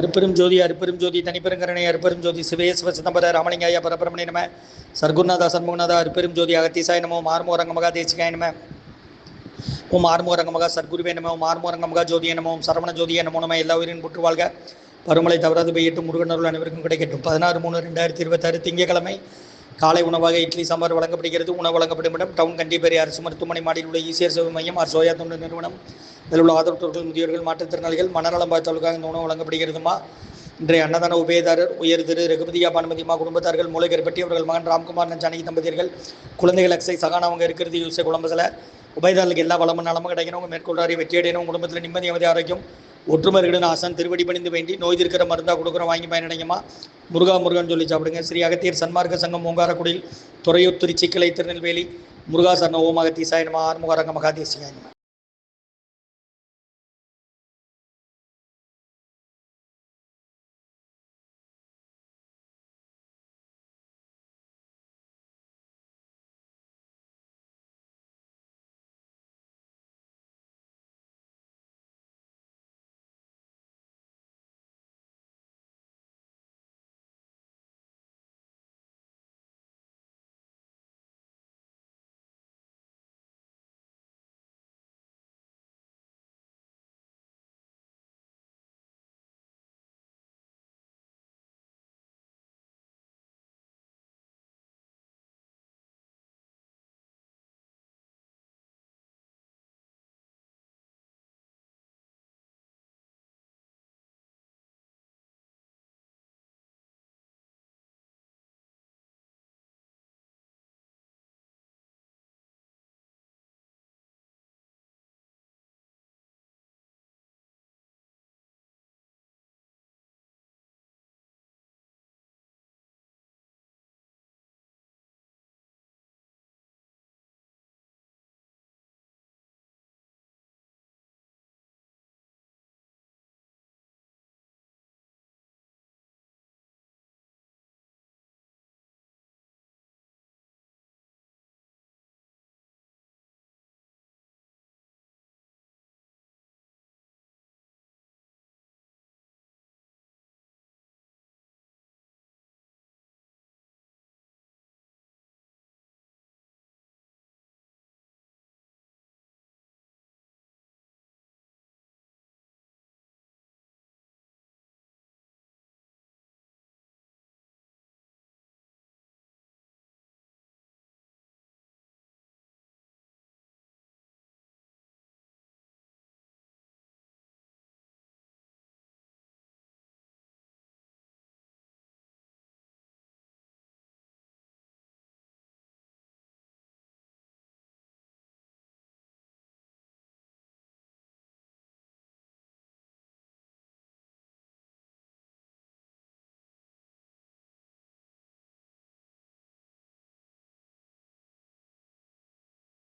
அருப்பெரும் ஜோதி தனிப்பெருங்கரணை அருப்பெரும் ஜோதி சிவேஸ்வர சிதம்பர ராமலிங்காய பரபிரமணே நம சர்க்குருநாதா சண்முகநாதா அருப்பெரும் ஜோதி அகத்தீசாய நமோ ஆர்மோரங்க மகா தேசிகாய நம ஓம் ஆர்மோரங்க மகா சர்க்குருவே நம ஓம் ஆர்மோரங்க மகா ஜோதிய நம ஓம் சரவண ஜோதிய நமோ நம்ம எல்லா உயிரின் புற்று வாழ்க பருமலை தவறாது பெய்யட்டும் முருகனருள் அனைவருக்கும் கிடைக்கட்டும். 16/3/2026 திங்கட்கிழமை காலை உணவாக இட்லி சாம்பார் வழங்கப்படுகிறது. உணவு வழங்கப்படும் இடம் டவுன் கண்டிப்பேரி அரசு மருத்துவமனை மாடியில் உள்ள ஈசிஆர் சேவை மையம் ஆர் சோயா தொண்டு நிறுவனம். இதில் உள்ள ஆதரவற்றோர்கள் முதியோர்கள் மாற்றுத்திறனாளிகள் மனநலம் பாதித்தவர்களுக்காக இந்த உணவு வழங்கப்படுகிறதுமா. இன்றைய அன்னதான உபயதாரர் உயர் திரு ரகுபதியா பானுமதிமா குடும்பத்தார்கள் மூளைகற்பட்டி அவர்கள் மகன் ராம்குமார் ஜானகி தம்பதியர்கள் குழந்தைகள் அக்ஸை சகானா அவங்க இருக்கிறது யூசை குழம்பசில உபயதாரர்களுக்கு எல்லா வளமும் நலமும் கிடைக்கணும். மேற்கொள்றாரு வெற்றியடையணும். குடும்பத்தில் நிம்மதி அமைதி ஆரோக்கியம் ஒற்றுமர்களுடன் ஆசான் திருவடி பணிந்து வேண்டி நோய் இருக்கிற மருந்தா கொடுக்குறோம் வாங்கி பயனடைங்கம்மா. முருகன் சொல்லி சாப்பிடுங்க. ஸ்ரீ அகத்தியர் சன்மார்க்க சங்கம் ஓங்காரக்குடியில் துறையூர் திருச்சிக்கலை திருநெல்வேலி முருகா சரண ஓம் அகத்தீசாய நம ஆறுமுக அரங்க மகாதேசியாய நம.